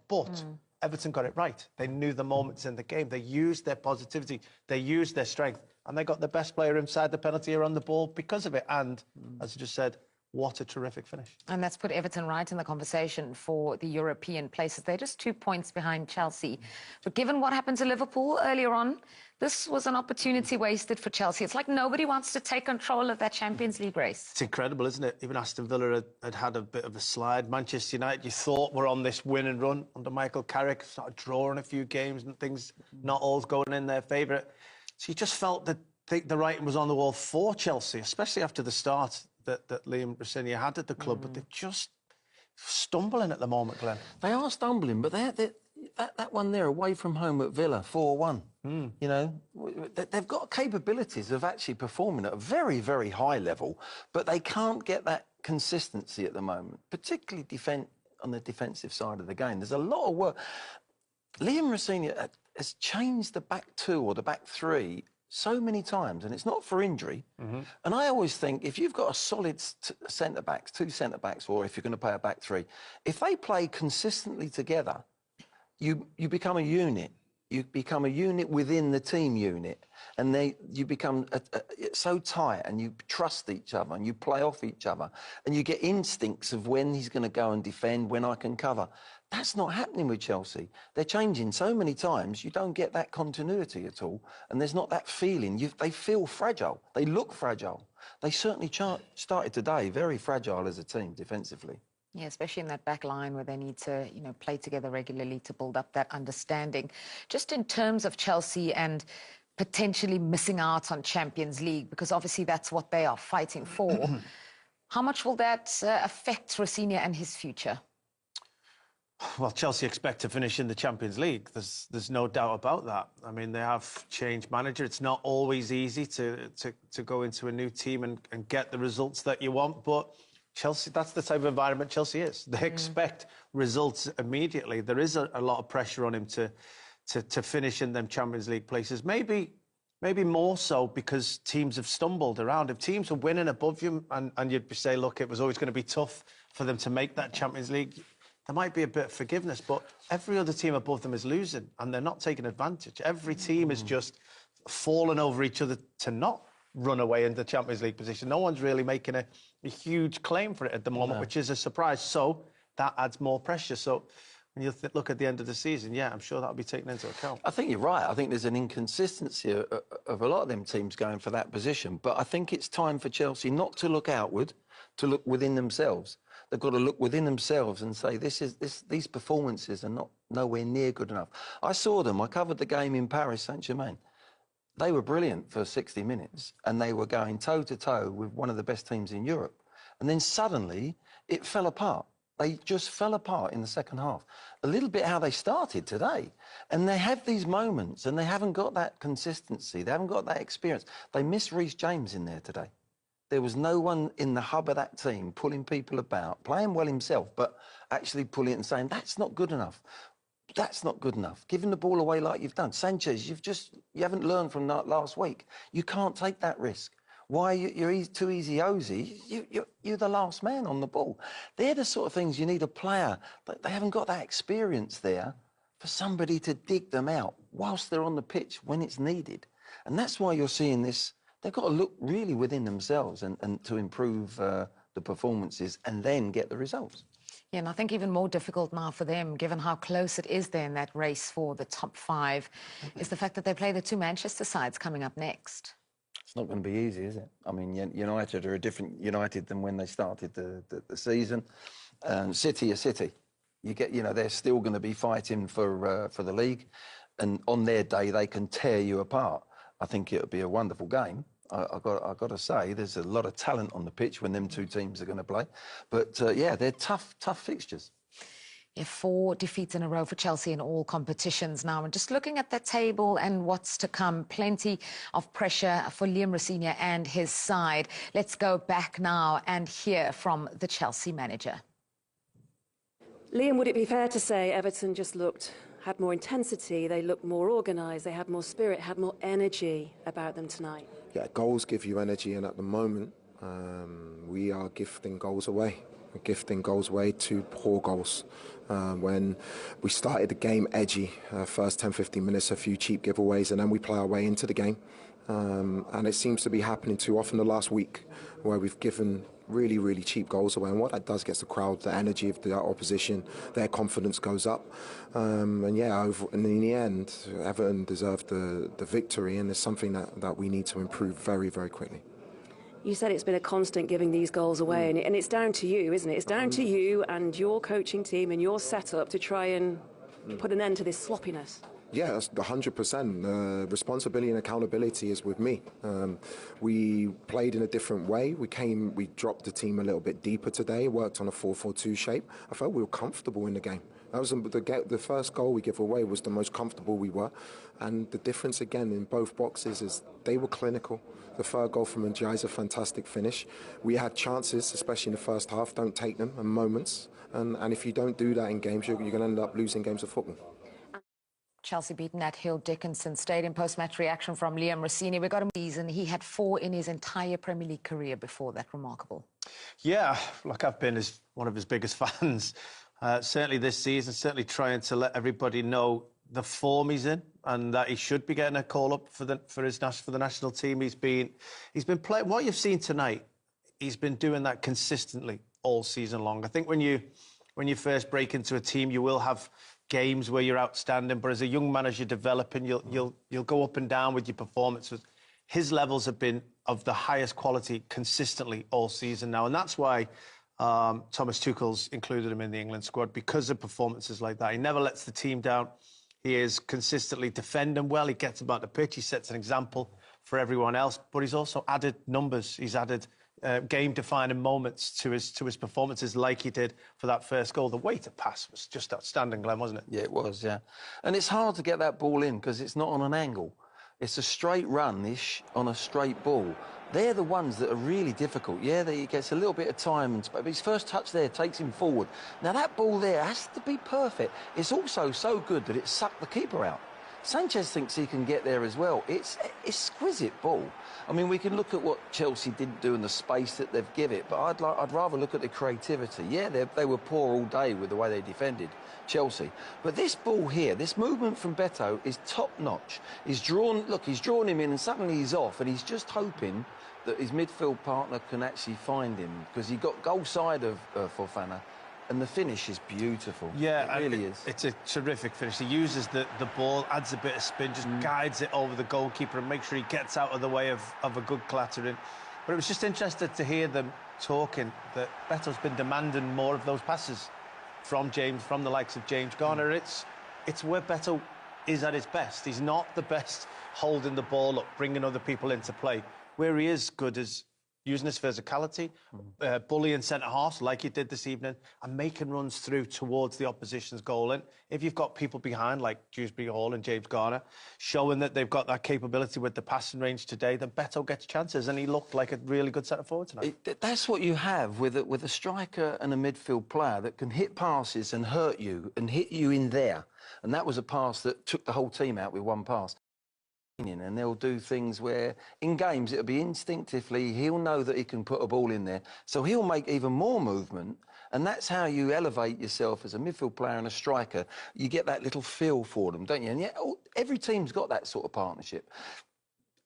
But Everton got it right. They knew the moments in the game. They used their positivity. They used their strength. And they got the best player inside the penalty area on the ball because of it. And, as I just said, what a terrific finish. And that's put Everton right in the conversation for the European places. They're just 2 points behind Chelsea. But given what happened to Liverpool earlier on, this was an opportunity wasted for Chelsea. It's like nobody wants to take control of that Champions League race. It's incredible, isn't it? Even Aston Villa had a bit of a slide. Manchester United, you thought were on this win and run under Michael Carrick, started drawing a few games and things not all going in their favour. So you just felt that the writing was on the wall for Chelsea, especially after the start that Liam Rosenior had at the club. But they're just stumbling at the moment, Glenn. They are stumbling, but that one there away from home at Villa, 4-1, you know, they've got capabilities of actually performing at a very, very high level, but they can't get that consistency at the moment, particularly on the defensive side of the game. There's a lot of work. Liam Rosenior has changed the back two or the back three so many times, and it's not for injury. And I always think if you've got a solid centre-backs, two centre-backs, or if you're going to play a back three, if they play consistently together, you become a unit. You become a unit within the team unit, and you become so tight, and you trust each other, and you play off each other, and you get instincts of when he's going to go and defend, when I can cover. That's not happening with Chelsea. They're changing so many times, you don't get that continuity at all, and there's not that feeling. They feel fragile. They look fragile. They certainly started today very fragile as a team defensively. Yeah, especially in that back line where they need to, you know, play together regularly to build up that understanding. Just in terms of Chelsea and potentially missing out on Champions League, because obviously that's what they are fighting for. How much will that affect Rosenior and his future? Well, Chelsea expect to finish in the Champions League. There's no doubt about that. I mean, they have changed manager. It's not always easy to go into a new team and get the results that you want, but Chelsea, that's the type of environment Chelsea is. They expect results immediately. There is a lot of pressure on him to finish in them Champions League places. Maybe more so because teams have stumbled around. If teams are winning above you and you'd say, look, it was always going to be tough for them to make that Champions League, there might be a bit of forgiveness, but every other team above them is losing and they're not taking advantage. Every team is just falling over each other to not run away in the Champions League position. No one's really making a huge claim for it at the moment, which is a surprise. So that adds more pressure. So when you look at the end of the season, yeah, I'm sure that'll be taken into account. I think you're right. I think there's an inconsistency of a lot of them teams going for that position. But I think it's time for Chelsea not to look outward, to look within themselves. They've got to look within themselves and say, these performances are nowhere near good enough. I saw them. I covered the game in Paris Saint-Germain. They were brilliant for 60 minutes, and they were going toe-to-toe with one of the best teams in Europe. And then suddenly, it fell apart. They just fell apart in the second half. A little bit how they started today. And they have these moments, and they haven't got that consistency. They haven't got that experience. They missed Reece James in there today. There was no one in the hub of that team pulling people about, playing well himself, but actually pulling it and saying, that's not good enough. That's not good enough. Giving the ball away like you've done. Sanchez, you haven't learned from last week. You can't take that risk. Why you're too easy-osy? You're the last man on the ball. They're the sort of things you need a player, but they haven't got that experience there for somebody to dig them out whilst they're on the pitch when it's needed. And that's why you're seeing this. They've got to look really within themselves and to improve the performances and then get the results. Yeah, and I think even more difficult now for them, given how close it is there in that race for the top 5, is the fact that they play the 2 Manchester sides coming up next. It's not going to be easy, is it? I mean, United are a different United than when they started the season. City are City. They're still going to be fighting for the league, and on their day they can tear you apart. I think it'll be a wonderful game. I've got to say, there's a lot of talent on the pitch when them 2 teams are going to play. But, yeah, they're tough fixtures. Yeah, 4 defeats in a row for Chelsea in all competitions now. And just looking at that table and what's to come, plenty of pressure for Liam Rosenior and his side. Let's go back now and hear from the Chelsea manager. Liam, would it be fair to say Everton just had more intensity, they looked more organised, they had more spirit, had more energy about them tonight? Yeah, goals give you energy, and at the moment, we are gifting goals away. gifting goals away, 2 poor goals. When we started the game edgy, first 10-15 minutes, a few cheap giveaways, and then we play our way into the game. And it seems to be happening too often the last week, where we've given really, really cheap goals away. And what that does gets the crowd, the energy of the opposition, their confidence goes up. And in the end, Everton deserved the victory, and it's something that we need to improve very, very quickly. You said it's been a constant giving these goals away, and it's down to you, isn't it? It's down to you and your coaching team and your setup to try and put an end to this sloppiness. Yeah, that's 100%. Responsibility and accountability is with me. We played in a different way. We dropped the team a little bit deeper today, worked on a 4-4-2 shape. I felt we were comfortable in the game. That was the first goal we give away was the most comfortable we were. And the difference again in both boxes is they were clinical. The third goal from Njai is a fantastic finish. We had chances, especially in the first half, don't take them, and moments. And if you don't do that in games, you're going to end up losing games of football. Chelsea beaten at Hill Dickinson Stadium. Post-match reaction from Liam Rossini. We got him season. He had 4 in his entire Premier League career before that. Remarkable. Yeah, look, I've been one of his biggest fans. Certainly this season, certainly trying to let everybody know the form he's in and that he should be getting a call up for the national team. He's been playing. What you've seen tonight, he's been doing that consistently all season long. I think when you first break into a team, you will have games where you're outstanding, but as a young man, as you're developing, you'll go up and down with your performances. His levels have been of the highest quality consistently all season now, and that's why Thomas Tuchel's included him in the England squad, because of performances like that. He never lets the team down. He is consistently defending well. He gets about the pitch. He sets an example for everyone else, but he's also added numbers. He's added game-defining moments to his performances, like he did for that first goal. The way to pass was just outstanding, Glenn, wasn't it? Yeah, it was, yeah. And it's hard to get that ball in because it's not on an angle. It's a straight run-ish on a straight ball. They're the ones that are really difficult. Yeah, he gets a little bit of time, but his first touch there takes him forward. Now, that ball there has to be perfect. It's also so good that it sucked the keeper out. Sanchez thinks he can get there as well. It's an exquisite ball. I mean, we can look at what Chelsea didn't do in the space that they've given it, but I'd rather look at the creativity. Yeah, they were poor all day with the way they defended Chelsea. But this ball here, this movement from Beto is top-notch. He's drawn him in and suddenly he's off, and he's just hoping that his midfield partner can actually find him, because he got goal side of Fofana. And the finish is beautiful. Yeah, it really is. It's a terrific finish. He uses the ball, adds a bit of spin, just guides it over the goalkeeper and makes sure he gets out of the way of a good clattering. But it was just interesting to hear them talking that Beto's been demanding more of those passes from the likes of James Garner. It's where Beto is at his best. He's not the best holding the ball up, bringing other people into play. Where he is good is using his physicality, bullying centre-halves like he did this evening, and making runs through towards the opposition's goal. And if you've got people behind, like Dewsbury Hall and James Garner, showing that they've got that capability with the passing range today, then Beto gets chances, and he looked like a really good centre-forward tonight. That's what you have with a striker and a midfield player that can hit passes and hurt you and hit you in there. And that was a pass that took the whole team out with one pass. And they'll do things where in games it'll be instinctively, he'll know that he can put a ball in there, so he'll make even more movement, and that's how you elevate yourself as a midfield player and a striker. You get that little feel for them, don't you? And yet every team's got that sort of partnership.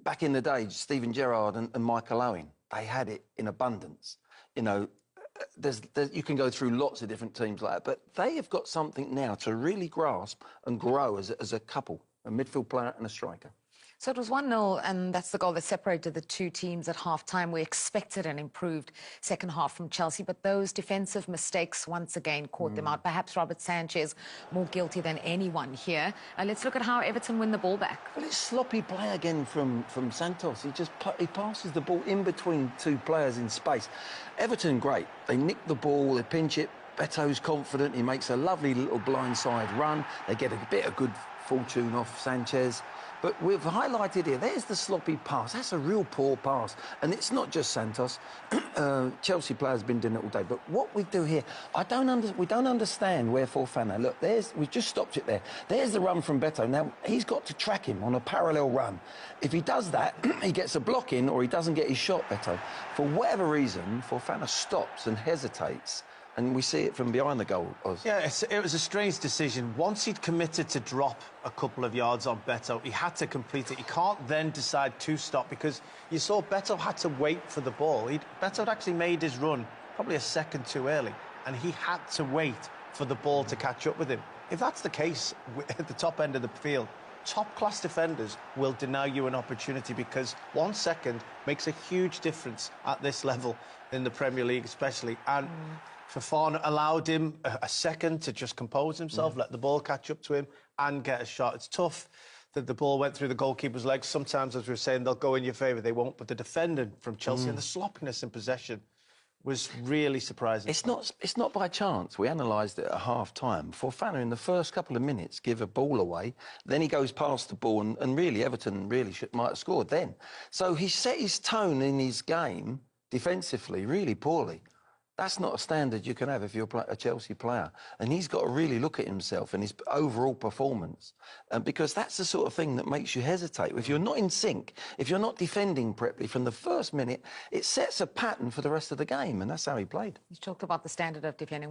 Back in the day, Steven Gerrard and Michael Owen, they had it in abundance. You know, you can go through lots of different teams like that, but they have got something now to really grasp and grow as a couple, a midfield player and a striker. So it was 1-0, and that's the goal that separated the two teams at half-time. We expected an improved second half from Chelsea, but those defensive mistakes once again caught them out. Perhaps Robert Sanchez more guilty than anyone here. Let's look at how Everton win the ball back. Well, it's sloppy play again from Santos. He passes the ball in between two players in space. Everton, great. They nick the ball, they pinch it. Beto's confident. He makes a lovely little blindside run. They get a bit of good fortune off Sanchez. But we've highlighted here, there's the sloppy pass. That's a real poor pass. And it's not just Santos. Chelsea players have been doing it all day. But what we do here, we don't understand where Fofana. Look, we've just stopped it there. There's the run from Beto. Now, he's got to track him on a parallel run. If he does that, he gets a block in or he doesn't get his shot, Beto. For whatever reason, Fofana stops and hesitates. And we see it from behind the goal, Oz. Yeah, it was a strange decision. Once he'd committed to drop a couple of yards on Beto, he had to complete it. He can't then decide to stop, because you saw Beto had to wait for the ball. Beto had actually made his run probably a second too early, and he had to wait for the ball to catch up with him. If that's the case at the top end of the field, top-class defenders will deny you an opportunity, because 1 second makes a huge difference at this level in the Premier League especially. And Fofana allowed him a second to just compose himself, let the ball catch up to him and get a shot. It's tough that the ball went through the goalkeeper's legs. Sometimes, as we were saying, they'll go in your favour, they won't. But the defending from Chelsea and the sloppiness in possession was really surprising. It's not by chance. We analysed it at half-time. Fofana, in the first couple of minutes, give a ball away. Then he goes past the ball, and really, Everton really might have scored then. So he set his tone in his game defensively really poorly. That's not a standard you can have if you're a Chelsea player. And he's got to really look at himself and his overall performance, because that's the sort of thing that makes you hesitate. If you're not in sync, if you're not defending properly from the first minute, it sets a pattern for the rest of the game, and that's how he played. You talked about the standard of defending.